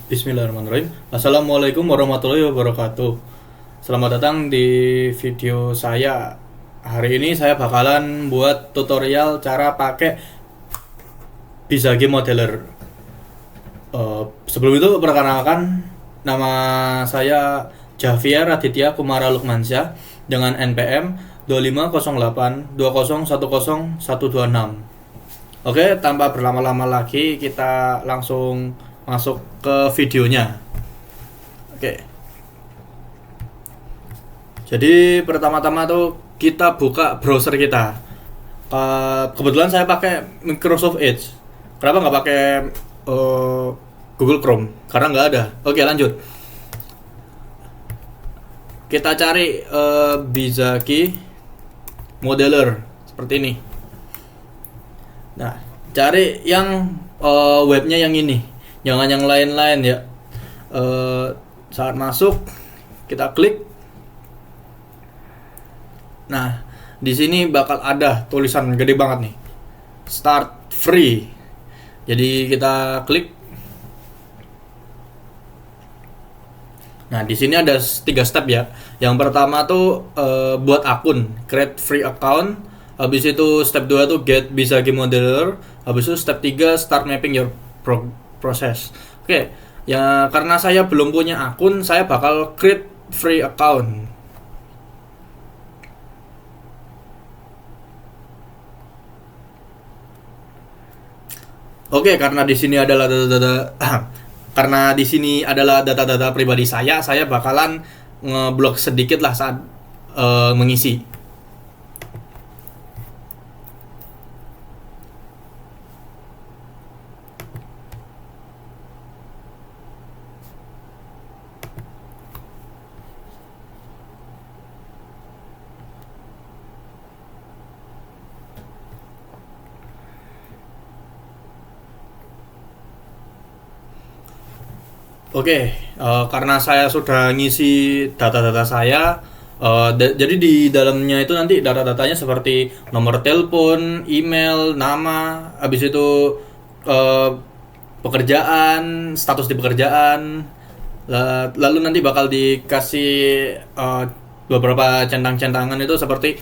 Bismillahirrahmanirrahim. Assalamualaikum warahmatullahi wabarakatuh. Selamat datang di video saya. Hari ini saya bakalan buat tutorial cara pakai Bizagi Modeler. Sebelum itu perkenalkan, nama saya Javier Raditya Kumara Lukmansyah dengan NPM 250820101126. Oke, tanpa berlama-lama lagi kita langsung masuk ke videonya. Oke. Jadi pertama-tama tuh kita buka browser kita. Kebetulan saya pakai Microsoft Edge. Kenapa nggak pakai Google Chrome? Karena nggak ada. Oke, lanjut. Kita cari Bizagi Modeler seperti ini. Nah, cari yang webnya yang ini. Jangan yang lain-lain ya. Saat masuk kita klik. Nah, di sini bakal ada tulisan gede banget nih. Start free. Jadi kita klik. Nah, di sini ada 3 step ya. Yang pertama tuh buat akun, create free account. Habis itu step 2 tuh get Bizagi Modeler. Habis itu step 3 start mapping your proses. Oke, ya karena saya belum punya akun, saya bakal create free account. Oke, karena di sini adalah data-data karena di sini adalah data-data pribadi saya bakalan ngeblok sedikit lah saat mengisi. Oke, karena saya sudah ngisi data-data saya, jadi di dalamnya itu nanti data-datanya seperti nomor telepon, email, nama, habis itu pekerjaan, status di pekerjaan, lalu nanti bakal dikasih beberapa centang-centangan itu seperti,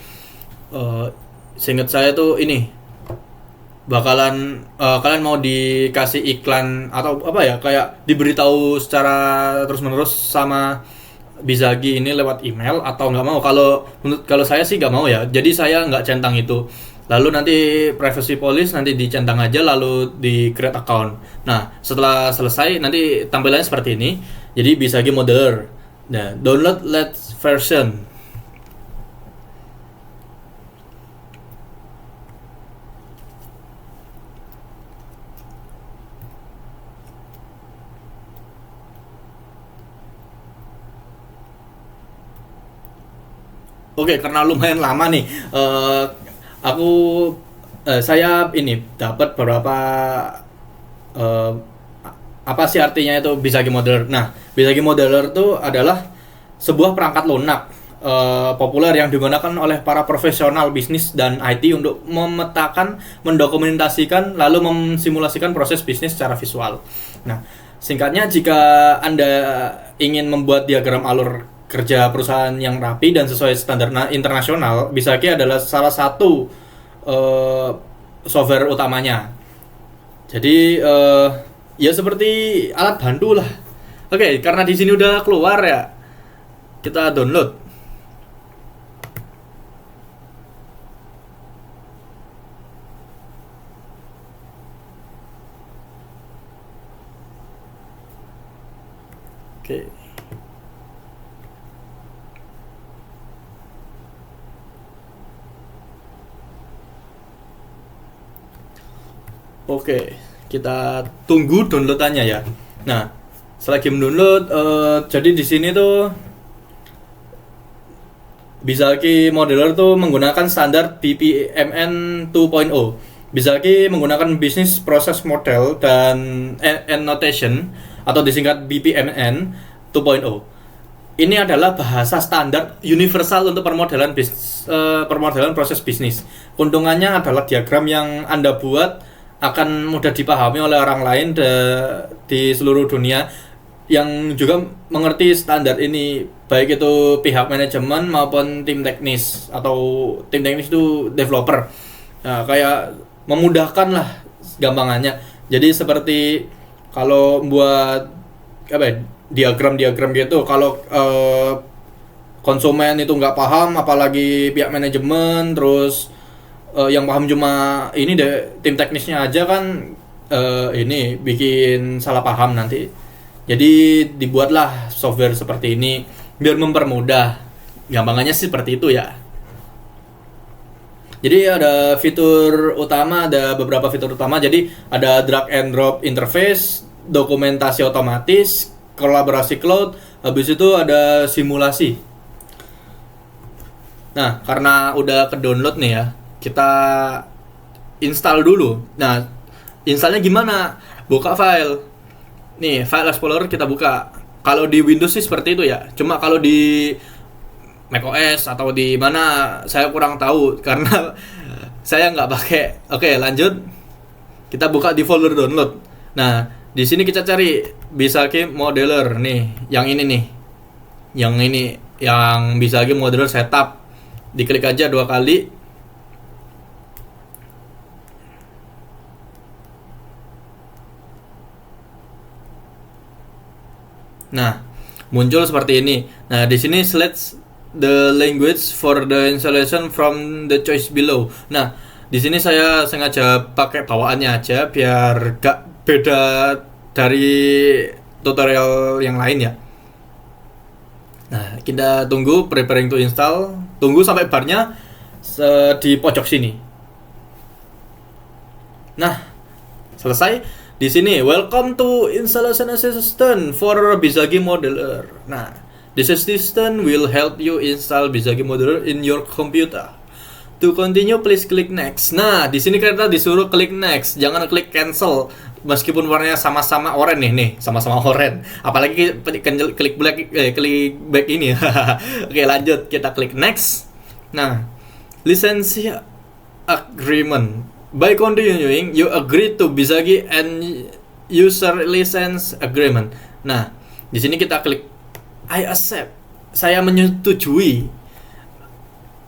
seingat saya tuh ini. Bakalan kalian mau dikasih iklan atau apa ya, kayak diberitahu secara terus menerus sama Bizagi ini lewat email atau nggak mau. Kalau saya sih nggak mau ya, jadi saya nggak centang itu. Lalu nanti privacy policy nanti dicentang aja, lalu di create account. Nah, setelah selesai nanti tampilannya seperti ini. Jadi Bizagi Modeler. Nah, download latest version. Oke, karena lumayan lama nih, aku saya ini dapat beberapa eh, apa sih artinya itu Bizagi Modeler. Nah, Bizagi Modeler itu adalah sebuah perangkat lunak populer yang digunakan oleh para profesional bisnis dan IT untuk memetakan, mendokumentasikan, lalu memsimulasikan proses bisnis secara visual. Nah, singkatnya, jika Anda ingin membuat diagram alur kerja perusahaan yang rapi dan sesuai standar internasional, Bizagi adalah salah satu eh, software utamanya. Jadi ya seperti alat bantu lah. Oke, karena di sini udah keluar ya, kita download. Oke. Oke, kita tunggu downloadannya ya. Nah, selagi mendownload, jadi di sini tuh Bizagi Modeler tuh menggunakan standar BPMN 2.0. Bizagi menggunakan Business Process Model dan Annotation atau disingkat BPMN 2.0. Ini adalah bahasa standar universal untuk permodelan proses bisnis. Keuntungannya adalah diagram yang Anda buat akan mudah dipahami oleh orang lain di seluruh dunia. yang juga mengerti standar ini, baik itu pihak manajemen maupun tim teknis, atau tim teknis itu developer. Nah, kayak memudahkan lah gampangannya. Jadi seperti kalau buat apa ya, diagram gitu, kalau konsumen itu nggak paham, apalagi pihak manajemen, terus yang paham cuma ini deh tim teknisnya aja kan, ini bikin salah paham nanti. Jadi dibuatlah software seperti ini biar mempermudah. Gampangannya sih seperti itu ya. Jadi ada fitur utama, ada beberapa fitur utama. Jadi ada drag and drop interface, dokumentasi otomatis, kolaborasi cloud, habis itu ada simulasi. Nah, karena udah ke-download nih ya, kita install dulu. Nah, installnya gimana? Buka file. Nih, file explorer kita buka. Kalau di Windows sih seperti itu ya. Cuma kalau di macOS atau di mana saya kurang tahu karena saya nggak pakai. Oke, lanjut. Kita buka di folder download. Nah, di sini kita cari Bisagi Modeler nih, yang ini nih. Yang ini yang Bisagi Modeler setup. Diklik aja 2 kali. Nah, muncul seperti ini. Nah, di sini select the language for the installation from the choice below. Nah, di sini saya sengaja pakai bawaannya aja biar gak beda dari tutorial yang lain ya. Nah, kita tunggu preparing to install. Tunggu sampai barnya di pojok sini. Nah, selesai. Di sini, welcome to installation assistant for Bisagi Modeler. Nah, this assistant will help you install Bisagi Modeler in your computer. To continue, please click next. Nah, di sini kita disuruh klik next, jangan klik cancel. Meskipun warnanya sama-sama oranye nih, sama-sama oranye. Apalagi klik back ini. Oke, lanjut, kita klik next. Nah, lisensi agreement. By continuing, you agree to Bisagi and user license agreement. Nah, di sini kita klik I accept. Saya menyetujui.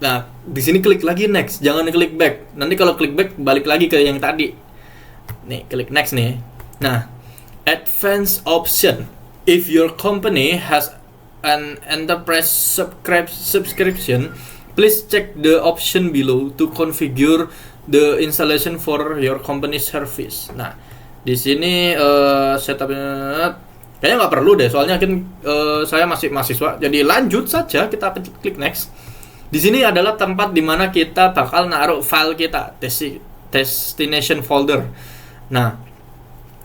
Nah, di sini klik lagi next, jangan klik back. Nanti kalau klik back balik lagi ke yang tadi. Nih, klik next nih. Nah, advanced option. If your company has an enterprise subscription, please check the option below to configure the installation for your company service. Nah, di sini setupnya kayaknya nggak perlu deh, soalnya kan saya masih mahasiswa. Jadi lanjut saja, kita klik next. Di sini adalah tempat dimana kita bakal naruh file kita, destination folder. Nah,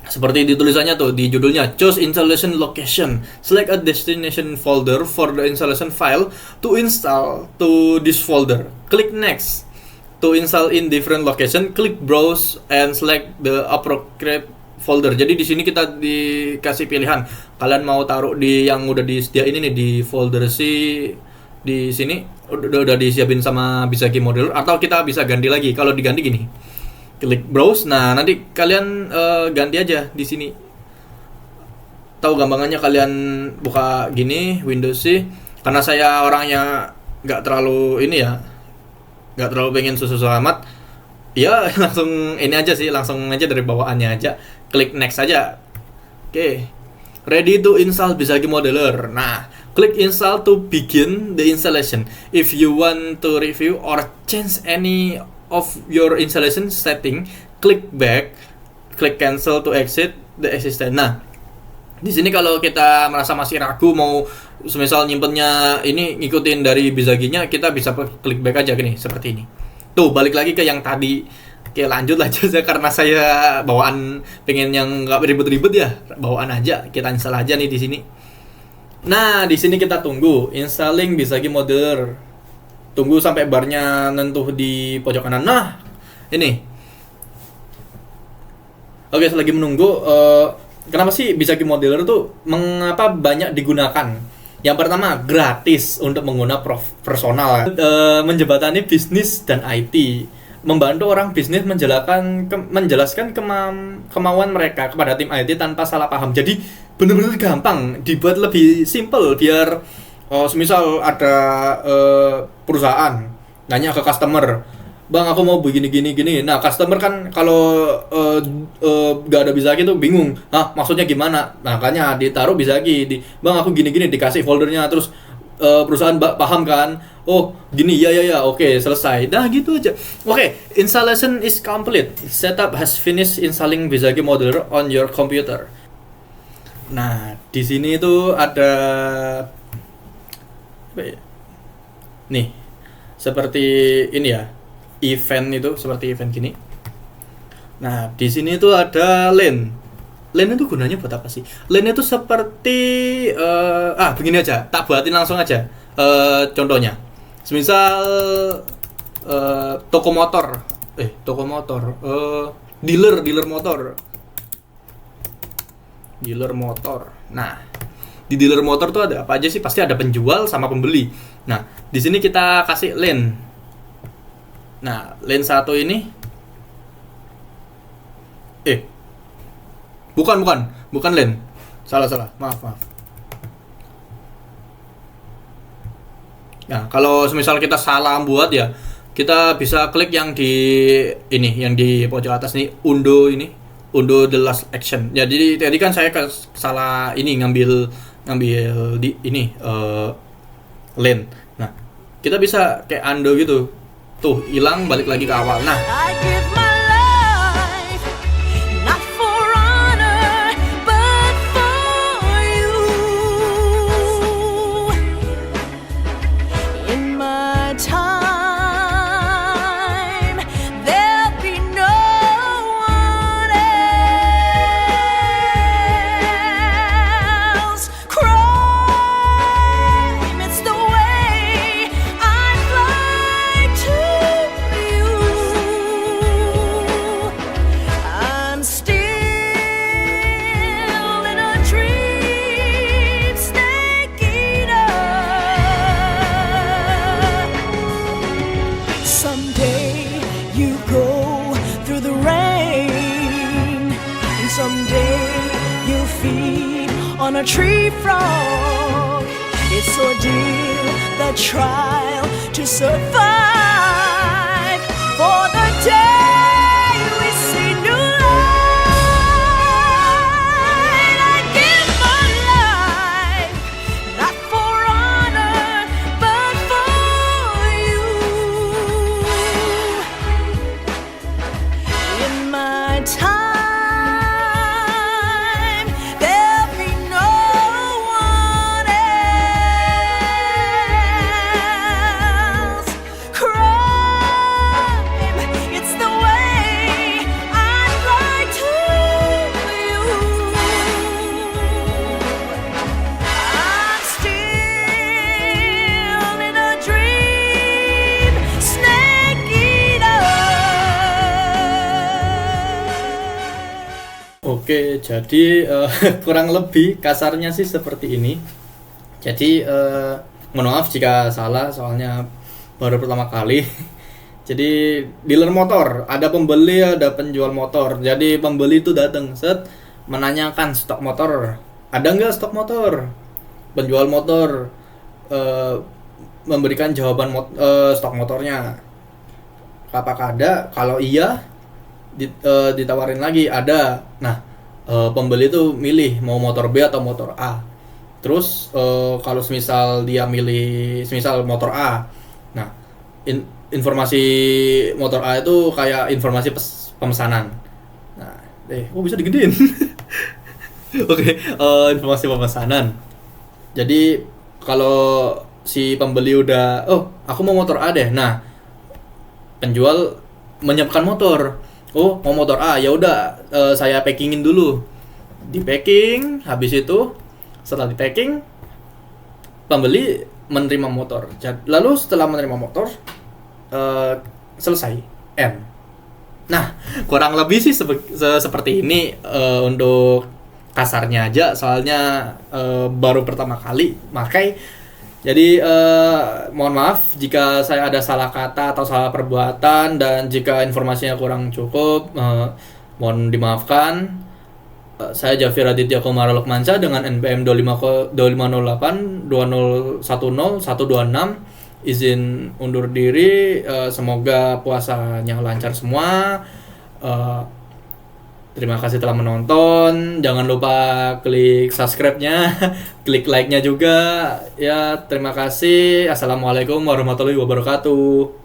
seperti di tulisannya tuh di judulnya, choose installation location. Select a destination folder for the installation file to install to this folder. Click next. To install in different location, click browse and select the appropriate folder. Jadi di sini kita dikasih pilihan. Kalian mau taruh di yang udah disediain ini nih, di folder C di sini udah disiapin sama Bisagi Modeler, atau kita bisa ganti lagi. Kalau diganti gini, klik browse. Nah, nanti kalian ganti aja di sini. Tahu gampangannya, kalian buka gini Windows C. Karena saya orangnya nggak terlalu ini ya, nggak terlalu pengen susah amat ya, langsung ini aja sih, langsung aja dari bawaannya aja, klik next aja. Oke, ready to install Bisagi Modeler. Nah, klik install to begin the installation. If you want to review or change any of your installation setting, click back, klik cancel to exit the assistant. Nah, di sini kalau kita merasa masih ragu mau semisal nyimpennya ini ngikutin dari Bisaginya, kita bisa klik back aja gini, seperti ini. Tuh, balik lagi ke yang tadi. Oke, lanjut aja karena saya bawaan pengen yang nggak ribet-ribet ya, bawaan aja. Kita install aja nih di sini. Nah, di sini kita tunggu installing Bisagi Modeler. Tunggu sampai barnya nentuh di pojok kanan. Nah, ini. Oke, selagi menunggu, kenapa sih Bisagi Modeler tuh mengapa banyak digunakan? Yang pertama, gratis untuk pengguna personal, menjembatani bisnis dan IT, membantu orang bisnis menjelaskan kemauan mereka kepada tim IT tanpa salah paham. Jadi bener-bener gampang, dibuat lebih simple biar semisal ada perusahaan nanya ke customer, bang aku mau begini gini gini. Nah customer kan kalau nggak ada Bizaki tuh bingung, maksudnya gimana? Makanya ditaruh Bizaki di, bang aku gini gini, dikasih foldernya, terus perusahaan paham kan, oh gini, ya oke, selesai, nah gitu aja. Oke, installation is complete, setup has finished installing Bizaki modeler on your computer. Nah di sini itu ada apa ya? Nih seperti ini ya, event itu seperti event gini. Nah di sini tuh ada LAN. LAN itu gunanya buat apa sih? LAN itu seperti begini aja, tak buatin langsung aja. Contohnya, semisal toko motor, dealer motor. Nah, di dealer motor tuh ada apa aja sih? Pasti ada penjual sama pembeli. Nah, di sini kita kasih LAN. Nah, LAN satu ini bukan LAN. Salah. Maaf. Nah, kalau semisal kita salah buat ya, kita bisa klik yang di ini, yang di pojok atas nih, undo the last action. Ya, jadi tadi kan saya salah ini ngambil di ini LAN. Nah, kita bisa kayak undo gitu. Tuh, hilang, balik lagi ke awal. Nah, on a tree frog. It's ordeal, the trial to survive. For the day we see new light, I give my life, not for honor, but for you. In my time, oke, jadi kurang lebih kasarnya sih seperti ini. Jadi mohon maaf jika salah, soalnya baru pertama kali. Jadi dealer motor, ada pembeli, ada penjual motor. Jadi pembeli itu datang, menanyakan stok motor, ada nggak stok motor? Penjual motor memberikan jawaban stok motornya, apakah ada? Kalau iya, ditawarin lagi, ada. Nah, pembeli itu milih mau motor B atau motor A. Terus kalau semisal dia milih semisal motor A, nah informasi motor A itu kayak informasi pemesanan. Nah, bisa digedein. Oke, informasi pemesanan. Jadi kalau si pembeli udah, aku mau motor A deh. Nah, penjual menyiapkan motor. Oh, mau motor A, ya udah, saya packingin dulu. Di packing, habis itu setelah di packing, pembeli menerima motor. Lalu setelah menerima motor, selesai, end. Nah, kurang lebih sih seperti ini untuk kasarnya aja, soalnya baru pertama kali makai. Jadi mohon maaf jika saya ada salah kata atau salah perbuatan, dan jika informasinya kurang cukup, mohon dimaafkan. Saya Jafir Aditya Komara Lokmansyah dengan NPM 2508 2010 126. Izin undur diri. Semoga puasanya lancar semua. Terima kasih telah menonton. Jangan lupa klik subscribe-nya, klik like-nya juga. Ya, terima kasih. Assalamualaikum warahmatullahi wabarakatuh.